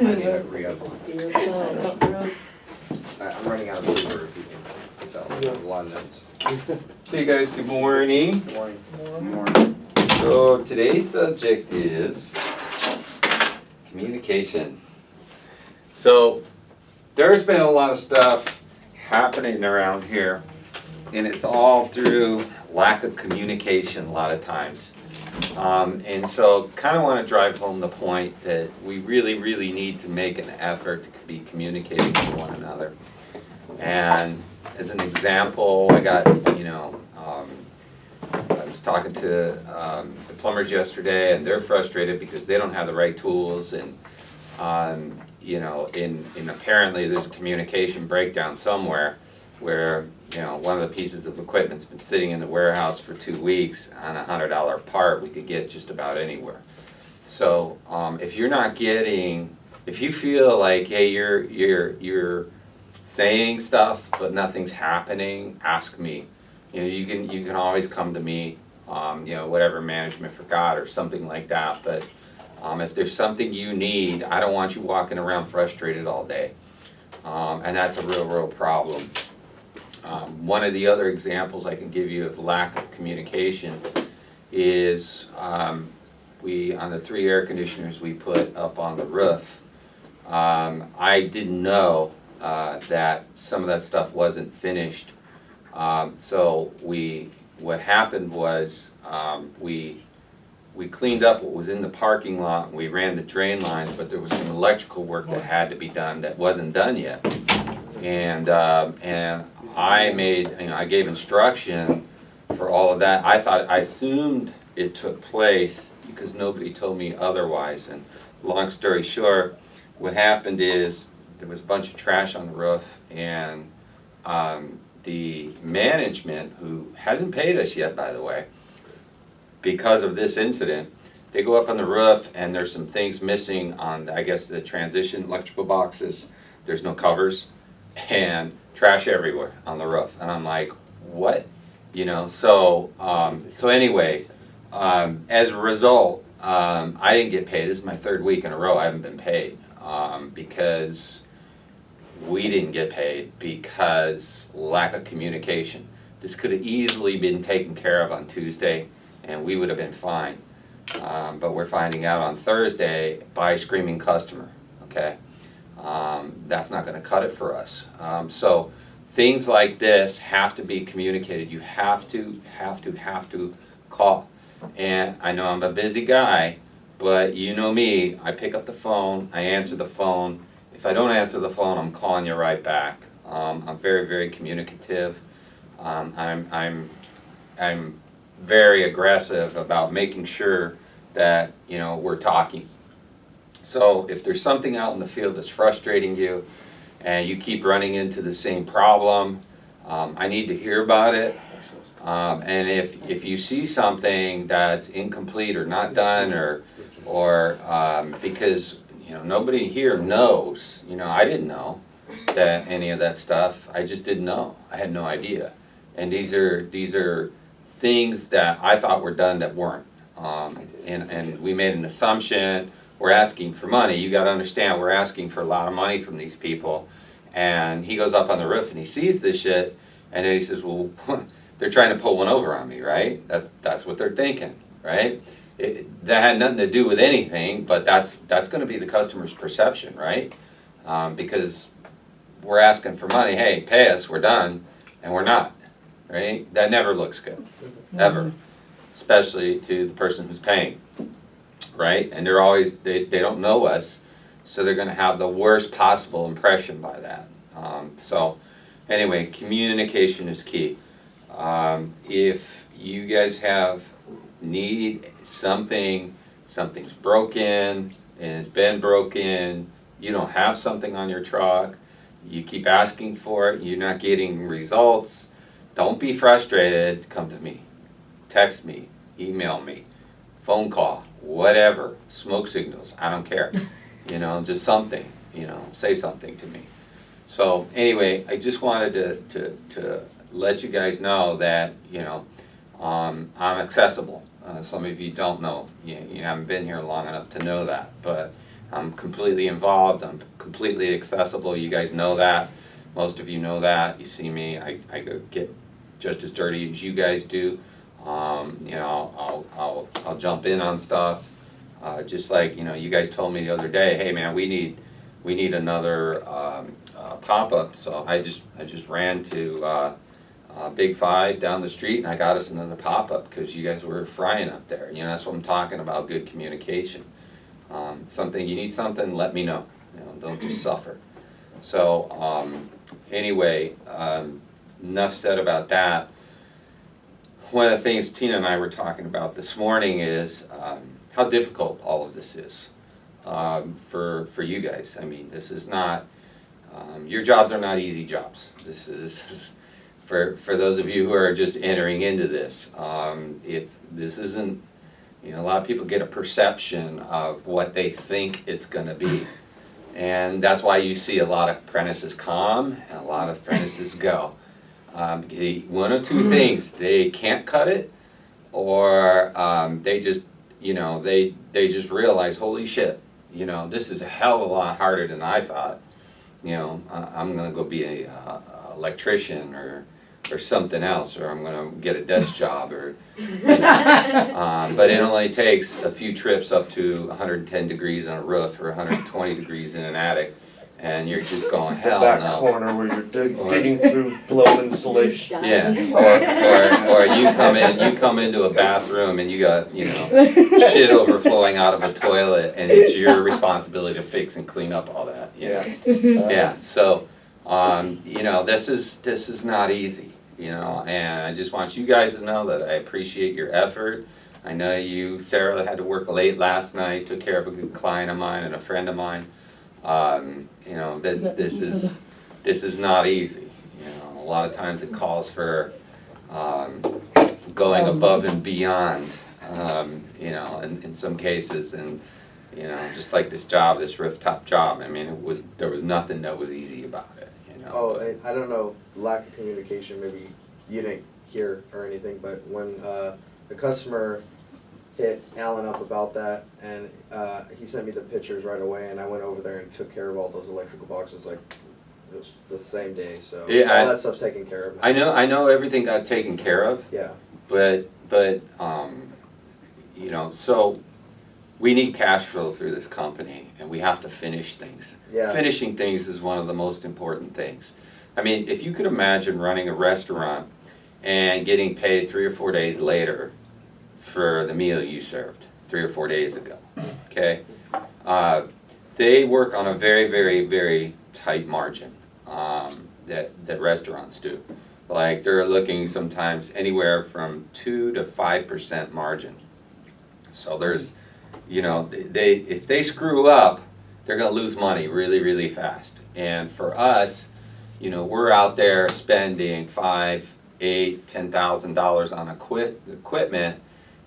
I need to re-up. I'm running out of paper if you can tell. A lot of notes. Hey guys, good morning. Good morning. Good morning. So today's subject is communication. So there's been a lot of stuff happening around here, and it's all through lack of communication a lot of times. And so kind of want to drive home the point that we really need to make an effort to be communicating with one another. And as an example, I got, I was talking to the plumbers yesterday, and they're frustrated because they don't have the right tools, and in apparently there's a communication breakdown somewhere where one of the pieces of equipment's been sitting in the warehouse for 2 weeks on a $100 part we could get just about anywhere. So if you're not getting, if you feel like, hey, you're saying stuff but nothing's happening, ask me. You can always come to me, whatever, management forgot or something like that. But if there's something you need, I don't want you walking around frustrated all day, and that's a real problem. One of the other examples I can give you of lack of communication is on the 3 air conditioners we put up on the roof. I didn't know that some of that stuff wasn't finished. So what happened was we cleaned up what was in the parking lot, and we ran the drain lines, but there was some electrical work that had to be done that wasn't done yet. And I gave instruction for all of that. I assumed it took place because nobody told me otherwise. And long story short, what happened is there was a bunch of trash on the roof, and the management, who hasn't paid us yet, by the way, because of this incident, they go up on the roof and there's some things missing on, I guess, the transition electrical boxes. There's no covers and trash everywhere on the roof. And I'm like, what? So anyway, as a result, I didn't get paid. This is my 3rd week in a row I haven't been paid because we didn't get paid because lack of communication. This could have easily been taken care of on Tuesday and we would have been fine. But we're finding out on Thursday by a screaming customer, okay? That's not going to cut it for us. So things like this have to be communicated. You have to call. And I know I'm a busy guy, but you know me, I pick up the phone, I answer the phone. If I don't answer the phone, I'm calling you right back. I'm very communicative. I'm very aggressive about making sure that we're talking. So if there's something out in the field that's frustrating you and you keep running into the same problem, I need to hear about it. And if you see something that's incomplete or not done, or because nobody here knows, I didn't know that any of that stuff, I just didn't know. I had no idea. And these are things that I thought were done that weren't. And we made an assumption. We're asking for money. You got to understand, we're asking for a lot of money from these people. And he goes up on the roof and he sees this shit, and then he says, well, they're trying to pull one over on me, right? That's what they're thinking, right? That had nothing to do with anything, but that's going to be the customer's perception, right? Because we're asking for money. Hey, pay us, we're done, and we're not, right? That never looks good, ever, especially to the person who's paying, right? And they're always, they don't know us, so they're going to have the worst possible impression by that. So anyway, communication is key. If you guys need something, something's broken and it's been broken, you don't have something on your truck, you keep asking for it, you're not getting results, don't be frustrated, come to me. Text me, email me, phone call, whatever, smoke signals, I don't care. Just something, say something to me. So anyway, I just wanted to let you guys know that, I'm accessible. Some of you don't know, you haven't been here long enough to know that, but I'm completely involved, I'm completely accessible, you guys know that. Most of you know that, you see me, I go get just as dirty as you guys do. You know, I'll jump in on stuff, just like, you know, you guys told me the other day, hey man, we need another pop-up, so I just ran to Big Five down the street and I got us another pop-up because you guys were frying up there. You know, that's what I'm talking about, good communication. Something, you need something, let me know. You know, don't just suffer. So anyway, enough said about that. One of the things Tina and I were talking about this morning is how difficult all of this is for you guys. I mean, this is not, your jobs are not easy jobs. This is for those of you who are just entering into this. This isn't, you know, a lot of people get a perception of what they think it's going to be. And that's why you see a lot of apprentices come and a lot of apprentices go. One of two things, they can't cut it, or they just, you know, they just realize, holy shit, you know, this is a hell of a lot harder than I thought. You know, I'm gonna go be a electrician or something else, or I'm gonna get a desk job, or you know. But it only takes a few trips up to 110 degrees on a roof or 120 degrees in an attic, and you're just going, hell Back no. corner where you're digging through blow insulation. Yeah, or you come into a bathroom and you got, you know, shit overflowing out of a toilet, and it's your responsibility to fix and clean up all that. You know? Yeah. So, you know, this is not easy. You know, and I just want you guys to know that I appreciate your effort. I know you, Sarah, had to work late last night, took care of a good client of mine and a friend of mine. You know, this is not easy. You know, a lot of times it calls for going above and beyond. You know, in some cases, and you know, just like this job, this rooftop job. I mean, there was nothing that was easy about it. You know. Oh, I don't know, lack of communication. Maybe you didn't hear or anything, but when the customer hit Alan up about that, and he sent me the pictures right away, and I went over there and took care of all those electrical boxes like it was the same day. So yeah, all that stuff's taken care of now. I know everything got taken care of. Yeah. But you know, so we need cash flow through this company, and we have to finish things. Yeah. Finishing things is one of the most important things. I mean, if you could imagine running a restaurant and getting paid 3 or 4 days later for the meal you served 3 or 4 days ago, okay? They work on a very, very, very tight margin that restaurants do. Like, they're looking sometimes anywhere from 2 to 5% margin. So there's, you know, if they screw up, they're going to lose money really, really fast. And for us, you know, we're out there spending $5,000, $8,000, $10,000 on equipment,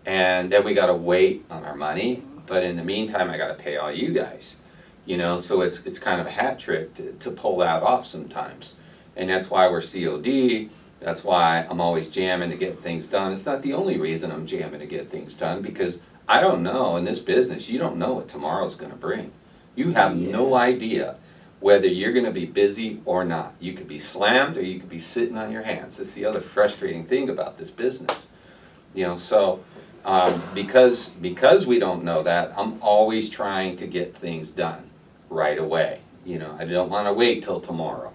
and then we got to wait on our money. But in the meantime, I got to pay all you guys. You know, so it's kind of a hat trick to pull that off sometimes. And that's why we're COD. That's why I'm always jamming to get things done. It's not the only reason I'm jamming to get things done, because I don't know, in this business, you don't know what tomorrow's going to bring. You have no idea whether you're going to be busy or not. You could be slammed or you could be sitting on your hands. That's the other frustrating thing about this business. You know, so because we don't know that, I'm always trying to get things done right away. You know, I don't want to wait till tomorrow.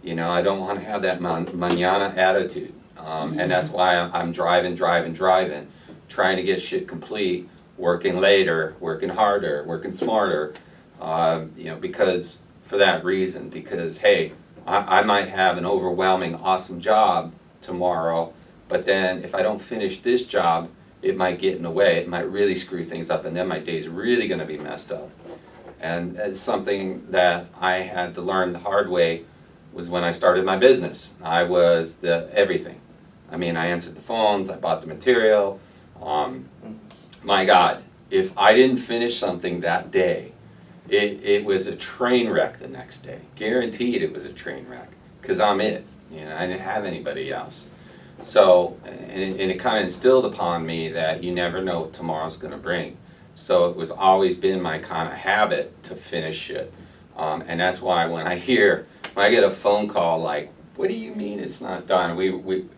You know, I don't want to have that mañana attitude. And that's why I'm driving, trying to get shit complete, working later, working harder, working smarter, you know, because, for that reason, because, hey, I might have an overwhelming, awesome job tomorrow, but then if I don't finish this job, it might get in the way, it might really screw things up, and then my day's really gonna be messed up. And it's something that I had to learn the hard way was when I started my business. I was the everything. I mean, I answered the phones, I bought the material. My God, if I didn't finish something that day, it was a train wreck the next day. Guaranteed it was a train wreck, because I'm it. You know, I didn't have anybody else. So, and it kind of instilled upon me that you never know what tomorrow's going to bring. So it was always been my kind of habit to finish it. And that's why when I get a phone call like, what do you mean it's not done?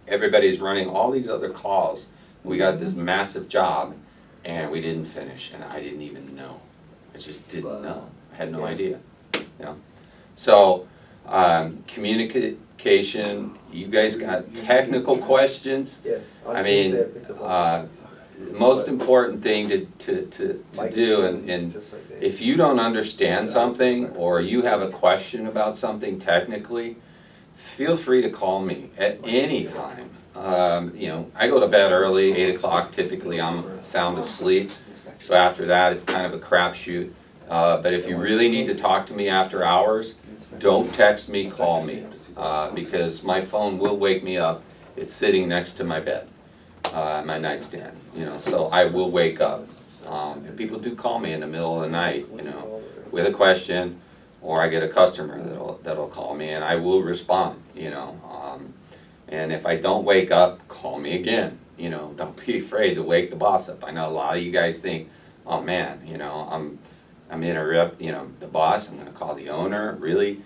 Everybody's running all these other calls. We got this massive job and we didn't finish, and I didn't even know. I just didn't know. I had no idea. You know? So communication, you guys got technical questions. Yeah. On I mean, Tuesday, picked up the most important thing to Mike do, is and just like that. if you don't understand something or you have a question about something technically, feel free to call me at any time. You know, I go to bed early, 8 o'clock typically, I'm sound asleep. So after that, it's kind of a crapshoot. But if you really need to talk to me after hours, don't text me, call me. Because my phone will wake me up. It's sitting next to my bed, my nightstand, you know, so I will wake up. And people do call me in the middle of the night, you know, with a question, or I get a customer that'll call me and I will respond, you know. And if I don't wake up, call me again, you know. Don't be afraid to wake the boss up. I know a lot of you guys think, oh man, you know, I'm interrupt, you know, the boss, I'm gonna call the owner, really?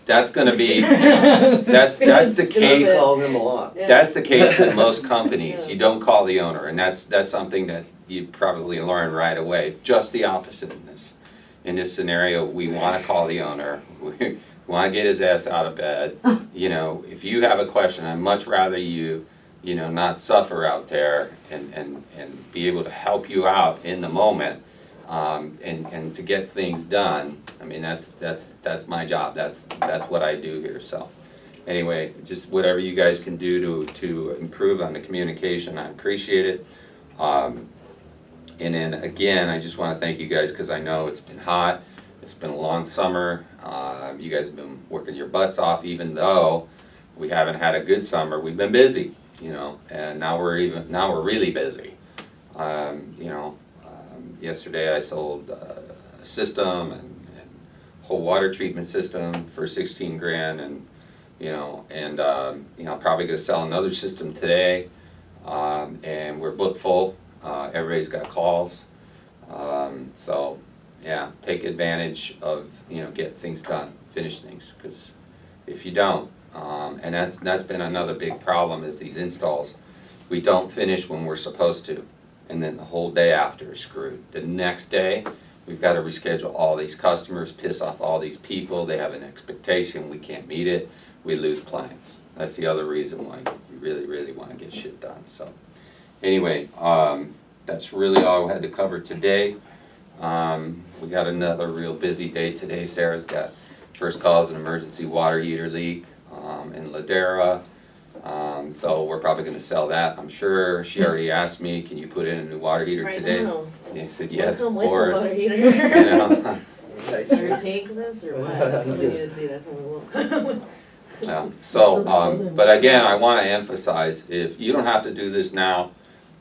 That's gonna be, that's the case. Call them a lot. That's the case with most companies. You don't call the owner, and that's something that you probably learn right away. Just the opposite in this. In this scenario, we want to call the owner. We want to get his ass out of bed. You know, if you have a question, I'd much rather you know, not suffer out there and be able to help you out in the moment, and to get things done. I mean, that's my job. That's what I do here. So. Anyway, just whatever you guys can do to improve on the communication, I appreciate it. And then again, I just want to thank you guys because I know it's been hot, it's been a long summer. You guys have been working your butts off, even though we haven't had a good summer. We've been busy, you know, and now we're really busy. You know, yesterday I sold a system and whole water treatment system for 16 grand, and you know, I'm probably going to sell another system today, and we're booked full. Everybody's got calls, so yeah, take advantage of, you know, get things done, finish things, because if you don't, and that's been another big problem is these installs. We don't finish when we're supposed to, and then the whole day after is screwed. The next day, we've got to reschedule all these customers, piss off all these people. They have an expectation, we can't meet it. We lose clients. That's the other reason why you really, really want to get shit done. So anyway, that's really all we had to cover today. We got another real busy day today. Sarah's got first call is an emergency water heater leak in Ladera. So we're probably going to sell that. I'm sure she already asked me, can you put in a new water heater Right today? now. And I said, yes, Come of with the course. water You heater. know? Or take this or what? That's what we need to see. That's what we will. Yeah. So, but again, I want to emphasize, if you don't have to do this now,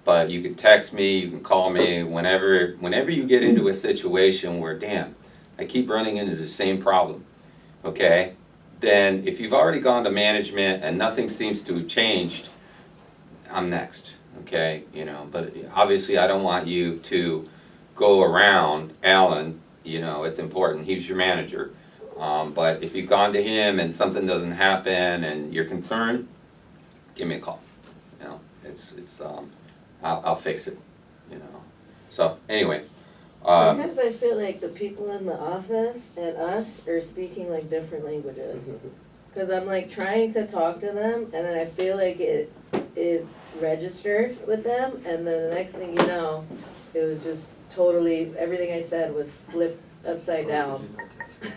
but you can text me, you can call me whenever you get into a situation where, damn, I keep running into the same problem, okay? Then if you've already gone to management and nothing seems to have changed, I'm next, okay? You know, but obviously I don't want you to go around Alan, you know, it's important, he's your manager. But if you've gone to him and something doesn't happen and you're concerned, give me a call. You know, I'll fix it, you know. So anyway. Sometimes I feel like the people in the office and us are speaking like different languages. Cause I'm like trying to talk to them and then I feel like it registered with them and then the next thing you know, it was just totally, everything I said was flipped upside down.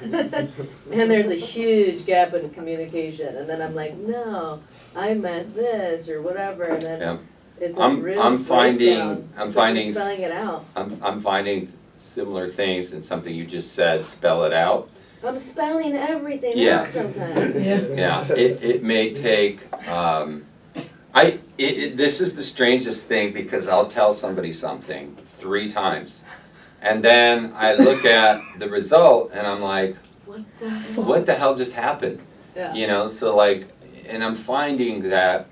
And there's a huge gap in communication and then I'm like, no, I meant this or whatever and then Yeah. it's a real I'm finding spelling it out. I'm finding similar things in something you just said, spell it out. I'm spelling everything Yeah. out sometimes. Yeah, it may take, this is the strangest thing because I'll tell somebody something 3 times. And then I look at the result and I'm like, what the hell just happened? Yeah. You know, so like, and I'm finding that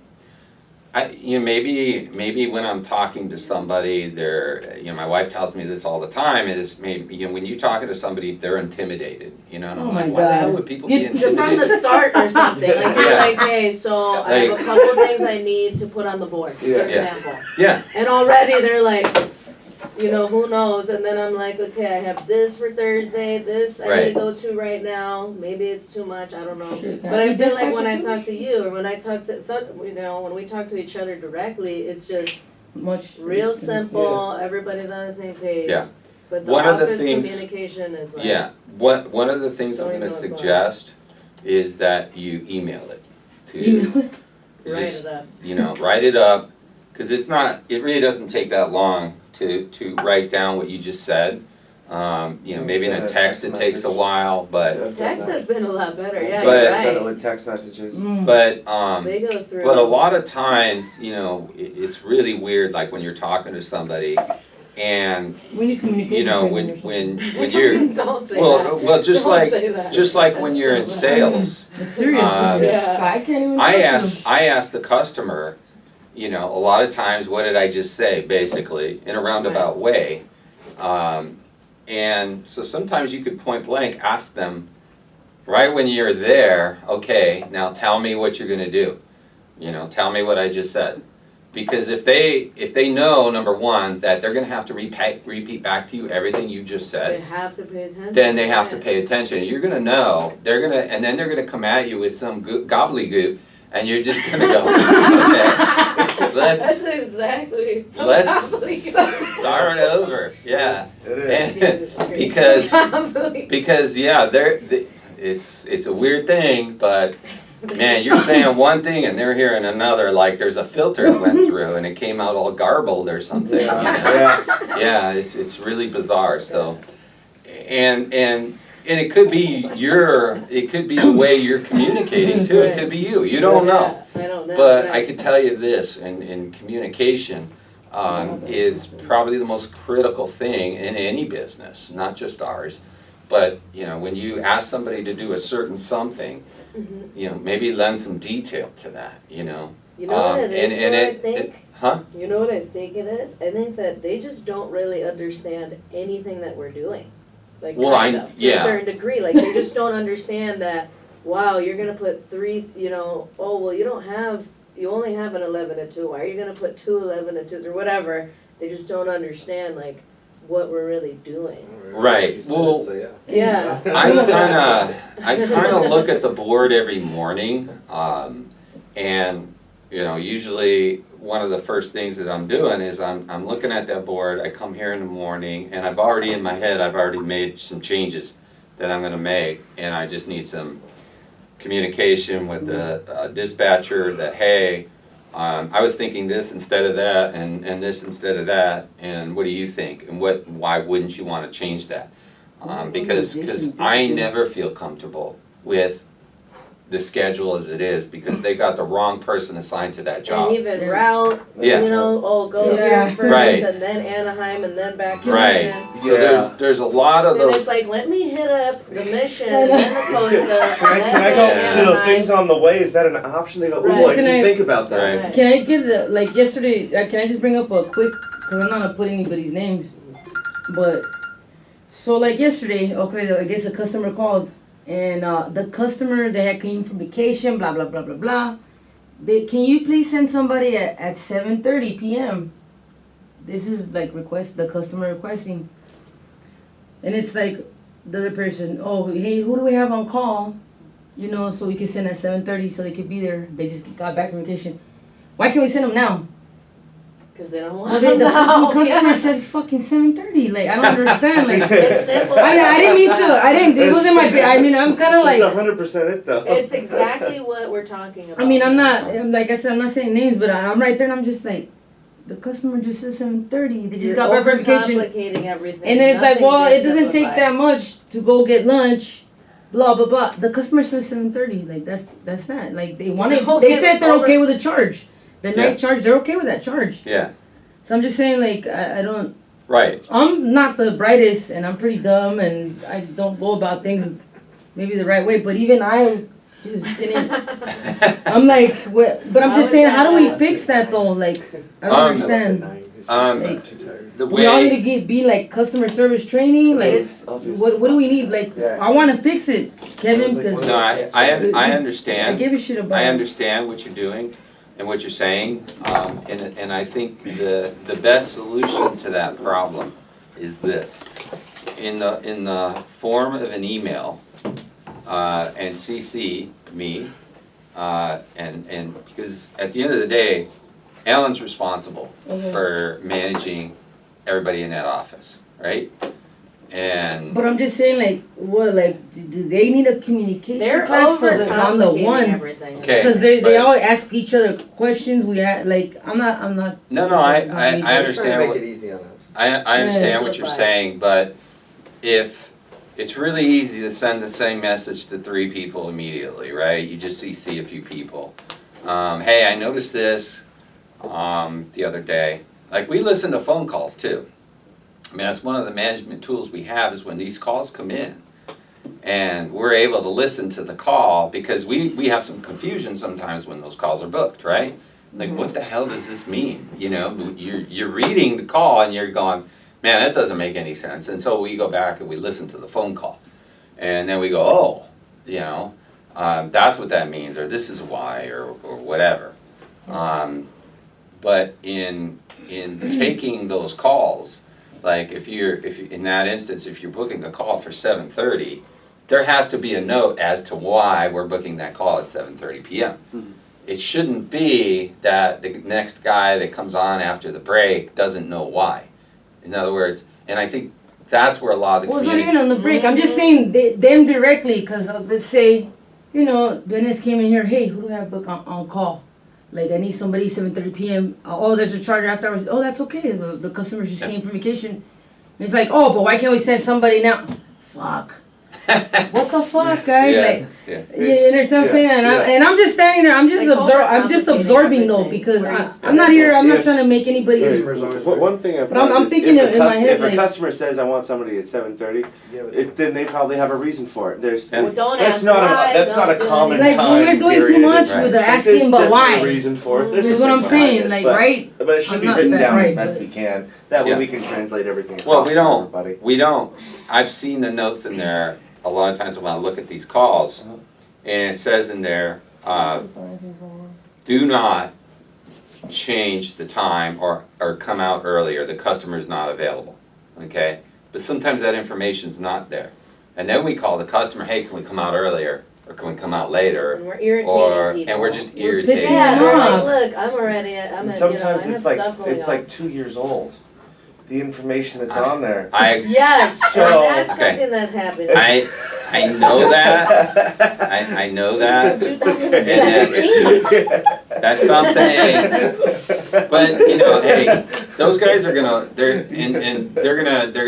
maybe when I'm talking to somebody, my wife tells me this all the time, is maybe, when you're talking to somebody, they're intimidated, and I'm Oh like, my why the hell God. would people be Get- From intimidated? the start or something, like you're Yeah. like, hey, so I have a couple things I need to put on the board, for Yeah. example. Yeah, And already they're like, who knows? And then I'm like, okay, I have this for Thursday, this I need to Right. go to right now. Maybe it's too much, I don't know. Shit, But I can feel like when I dispatch talk to you, or when I talk to, when we talk to each other directly, it's just Much. real simple, everybody's on the same page. Yeah. But the One of the office things- communication is like. yeah. One of the things I'm Don't gonna even know what's suggest is that you email it to, Write just, it up. write it up, because it really doesn't take that long to write down what you just said. Maybe in a Send a text text it takes a message. while, but, I've done Text that. has been a lot better, yeah, But- you're I've done it right. with text messages. but, They go through. but a lot of times, it's really weird, like when you're talking to somebody, and, We need communication. training or when something. you're, Don't say well, that. well, just Don't like, say that. just like when That's you're in so bad. sales. It's serious. Yeah. I can't even. I talk to asked, them. I asked the customer, a lot of times, what did I just say, basically, in a roundabout way. And so sometimes you could point blank ask them, right when you're there, okay, now tell me what you're gonna do. Tell me what I just said. Because if they know, number one, that they're gonna have to repeat back to you everything you just They said, have to pay attention. then they have to right. pay attention. You're gonna know, and then they're gonna come at you with some gobbledygook, and you're just gonna go, okay, That's let's exactly. start over, yeah. It is. And- because it's a weird thing, but man, you're saying one thing and they're hearing another, like there's a filter that went through and it came out all garbled or something. Yeah. Yeah, it's really bizarre. So, and it could be the way you're communicating too. It could be you. You don't know. I don't know. But I right. could tell you this: in communication, is probably the most critical thing in any business, not just ours. But when you ask somebody to do a certain something, maybe lend some detail to that. You know what it is, I think? Huh? You know what I think it is? I think that they just don't really understand anything that we're doing. Like, Well, kind of, to yeah. a certain degree. Like, they just don't understand that, wow, you're gonna put three, oh, well, you only have an 11 and 2. Why are you gonna put 2 11 and 2s or whatever? They just don't understand, like, what we're really doing. Right. You said Well, it, so yeah. Yeah. I kind of look at the board every morning, and usually one of the first things that I'm doing is I'm looking at that board. I come here in the morning, and I've already made some changes that I'm going to make, and I just need some communication with the dispatcher that, hey, I was thinking this instead of that, and this instead of that, and what do you think? And why wouldn't you want to change that? Because I never feel comfortable with the schedule as it is, because they got the wrong person assigned to that And job. even route, Yeah. go Yeah. here first, Right. and then Anaheim, and then back to Right. Mission. So Yeah. there's a lot of Then those. it's like, let me hit up the Mission, and then the Costa, Can I and go then to the Anaheim. things on the way? Is that an option? They go, ooh, Right. I Can didn't I- think about that. Right. Can I give yesterday? Can I just bring up a quick? Cause I'm not gonna put anybody's names, but so yesterday, okay, I guess a customer called, and the customer they had came from vacation, blah blah blah blah blah. Can you please send somebody at 7:30 p.m. This is the customer requesting, and it's like the other person, oh hey, who do we have on call? So we can send at 7:30 so they could be there. They just got back from vacation. Why can't we send them now? Cause they don't Well, want the them now. fucking customer Yeah. said fucking 7:30. I don't understand. It's simple. I didn't mean to. It wasn't my. I'm kind of That's like. 100% it though. It's exactly what we're talking about. I'm not. Like I said, I'm not saying names, but I'm right there, and I'm just like, the customer just said 7:30. They just You're got back from vacation, overcomplicating everything. and then it's like, Nothing well, it gets doesn't take simplified. that much to go get lunch. Blah blah blah. The customer said 7:30. That's that. They want it. Don't They get said they're over- okay with the charge. The Yeah. night charge, they're okay with that charge. Yeah. So I'm just saying, I don't. Right. I'm not the brightest, and I'm pretty dumb, and I don't go about things maybe the right way. But even I Just didn't. I'm like, what? But I'm just saying, how do we fix that though? Like, I don't understand. The We all need way, to be like customer service training. Like, It's- what do we need? Like, Yeah. I want to fix it, Kevin, because no, I I understand. give a shit about I it. understand what you're doing and what you're saying, and I think the best solution to that problem is this. In the form of an email, and CC me, and because at the end of the day, Alan's responsible for managing everybody in that office, right? And But I'm just saying, like, what, like, do they need a communication They're class so that on the overcomplicating one? everything. Okay. Because they but- all ask each other questions. We like, I'm not. no, I It's not me. I Trying to understand make what, it easy on us. I understand what you're Simplify. saying, but if, it's really easy to send the same message to 3 people immediately, right? You just see a few people. Hey, I noticed this, the other day. Like, we listen to phone calls too. I mean, that's one of the management tools we have is when these calls come in. And we're able to listen to the call because we have some confusion sometimes when those calls are booked, right? Like, what the hell does this mean? You know, you're reading the call and you're going, man, that doesn't make any sense. And so we go back and we listen to the phone call. And then we go, oh, you know, that's what that means, or this is why, or whatever. But in taking those calls, like if you in that instance, if you're booking a call for 7:30, there has to be a note as to why we're booking that call at 7:30 p.m. It shouldn't be that the next guy that comes on after the break doesn't know why. In other words, and I think that's where a lot of the Well, it's not even community. on the break. I'm just saying them directly, because let's say, you know, Dennis came in here. Hey, who do I have book on call? Like, I need somebody 7:30 p.m. Oh, there's a charge after hours. Oh, that's okay. The customer just came from vacation. And it's like, oh, but why can't we send somebody now? Fuck. What the fuck, guys? Yeah, Like, yeah. you understand what I'm saying? And I'm just standing there. I'm just Like, I'm just overcomplicating absorbing though, everything. because Where you I'm not here. I'm not If- trying to make anybody. Customers always right. One thing I've But I'm found is thinking if in my head, if like- a customer says I want somebody at 7:30, Yeah, but then they probably have a reason for it. There's And- Well, don't that's ask not why, a that's not a don't do common anything. Like, time we're doing too period. much Right. with the Like, asking, there's but definitely why? a reason for it. There's Is a what thing I'm behind saying. it, Like, but, right? But it should I'm be not written that down right, as best but- we can. That way Yeah. we can translate everything across Well, we for everybody. don't. I've seen the notes in there a lot of times when I look at these calls, and it says in there, do not change the time or come out earlier. The customer's not available. Okay, but sometimes that information's not there, and then we call the customer. Hey, can we come out earlier, or can we come out later? And we're irritating Or people. and we're just We're irritating. pissing Yeah, them they're off. like, look, I'm already, I'm And at, sometimes I have it's like stuff going it's on. like 2 years old. The information that's on there. Yes, So- and that's Okay. something that's happening. I know that. I know that. From 2017. That's something. But you know, hey, those guys are gonna they're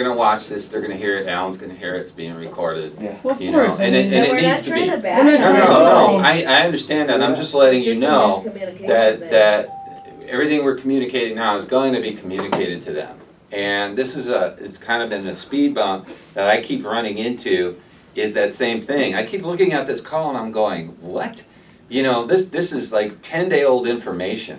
gonna watch this. They're gonna hear it. Alan's gonna hear it. It's being recorded. Yeah. Well, of You know, course. and I it- mean, and And we're needs not to trying be. to We're back. not No, trying no, to- I understand that. I'm just letting you Just a know miscommunication that thing. everything we're communicating now is going to be communicated to them. And this is it's kind of been a speed bump that I keep running into, is that same thing. I keep looking at this call and I'm going, what? You know, this is like 10-day-old information.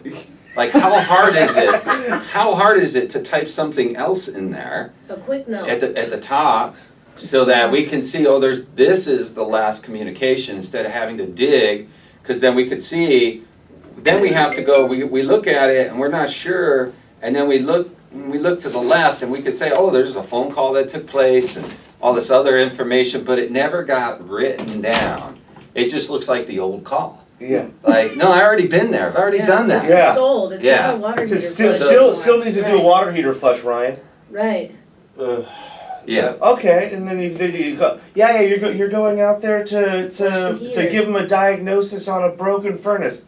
Like, how hard is it? How hard is it to type something else in there A quick note. at the top, so that we can see, oh, this is the last communication, instead of having to dig, because then we could see. Then we have to go. We look at it and we're not sure, and then we look to the left and we could say, oh, there's a phone call that took place and all this other information, but it never got written down. It just looks like the old call. Yeah. Like, no, I already been there. I've already done that. This Yeah. is sold, it's Yeah. not a water heater. Still, flush. still needs to do a water heater flush, Ryan. Right. Yeah. Okay, and then you go. Yeah, you're going out there to Flush the heater. give him a diagnosis on a broken furnace.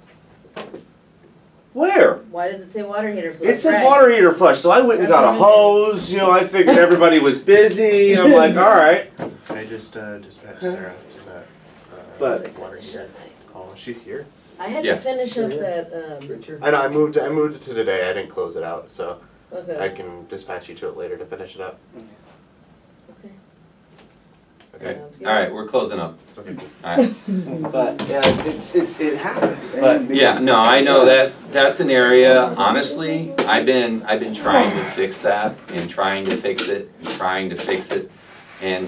Where? Why does it say water heater flush? It said Right. water heater flush, so I went and That's got a what I did. hose. You know, I figured everybody was busy. I'm like, all right. I just dispatched Sarah to that But- water heater call. Is she here? I had Yeah. to finish up Sure. that, Richard? I know. I moved it to today. I didn't close it out, so I okay, can dispatch you to it later to finish it up. okay. Okay. Sounds good. All right, we're closing up. Okay. All right. But yeah, it happens. But Yeah, no, I know that's an area, honestly, I've been trying to fix that and trying to fix it and trying to fix it. And,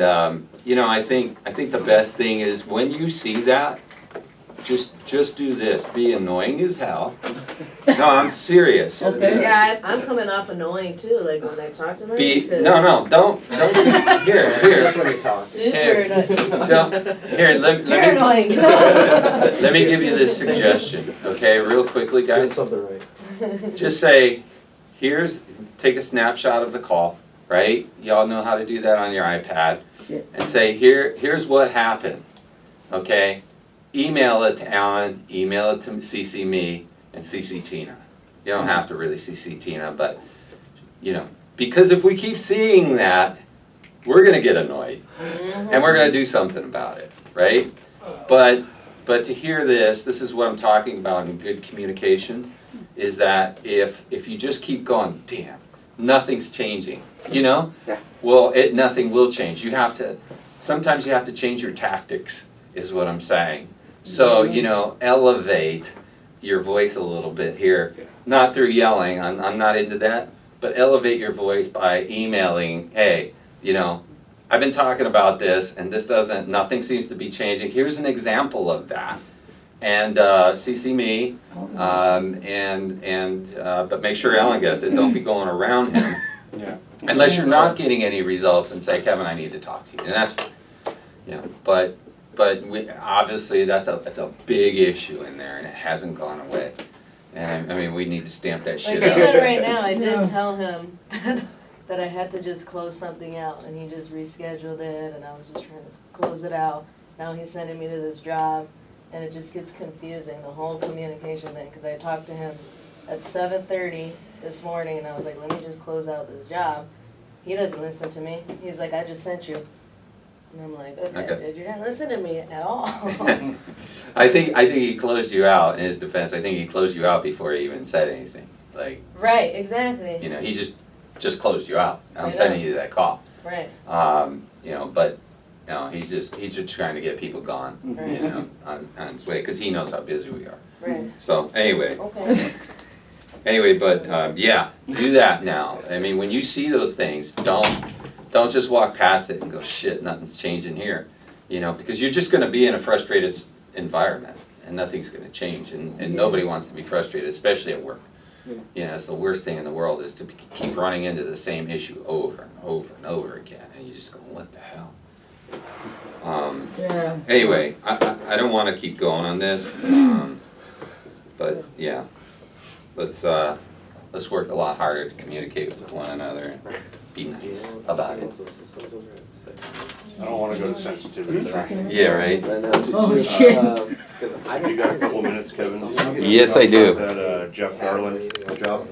you know, I think the best thing is when you see that, just do this, be annoying as hell. No, I'm serious. Okay. Yeah, I'm coming off annoying too, like when I talk to them. Don't, here, just let me talk. Super Here. annoying. here, You're let me, annoying. let me give you this suggestion, okay, real quickly, Doing guys. something right. Just say, take a snapshot of the call, right? Y'all know how to do that on your iPad. Shit. And say, here's what happened, okay? Email it to Alan, email it to CC me, and CC Tina. You don't have to really CC Tina, but, you know, because if we keep seeing that, we're gonna get annoyed, and we're gonna do something about it, right? But to hear this is what I'm talking about in good communication, is that if you just keep going, damn, nothing's changing, you know? Yeah. Well, nothing will change. Sometimes you have to change your tactics, is what I'm saying. So, you know, elevate your voice a little bit here. Not through yelling, I'm not into that, but elevate your voice by emailing, hey, you know, I've been talking about this and nothing seems to be changing. Here's an example of that. And CC me, but make sure Ellen gets it. Don't be going around him. Yeah. Unless you're not getting any results and say, Kevin, I need to talk to you. And that's fine. You know, but obviously that's a big issue in there and it hasn't gone away. And I mean, we need to stamp that Like shit even out. right now, I Yeah. did tell him that I had to just close something out, and he just rescheduled it, and I was just trying to close it out. Now he's sending me to this job, and it just gets confusing, the whole communication thing, because I talked to him at 7:30 this morning, and I was like, let me just close out this job. He doesn't listen to me. He's like, I just sent you. And I'm like, okay, Okay. dude, you're not listening to me at all. I think he closed you out in his defense. I think he closed you out before he even said anything. Like, Right, exactly. you know, he just closed you out. I'm I know. sending you that call. Right, You know, but no, he's just trying to get people gone, you Right. know, on his way, because he knows how busy we are. right. So anyway, Okay. but yeah, do that now. I mean, when you see those things, don't just walk past it and go, shit, nothing's changing here, you know, because you're just going to be in a frustrated environment and nothing's going to change, and nobody wants to be frustrated, especially at work. You know, it's the worst thing in the world is to keep running into the same issue over and over and over again, and you just go, what the hell? Yeah. Anyway, I don't want to keep going on this, but yeah, let's work a lot harder to communicate with one another and be nice about it. I don't wanna go to sensitivity. Yeah, right? Oh, shit. You got a couple minutes, Kevin? Yes, I do. About that Jeff Garland job?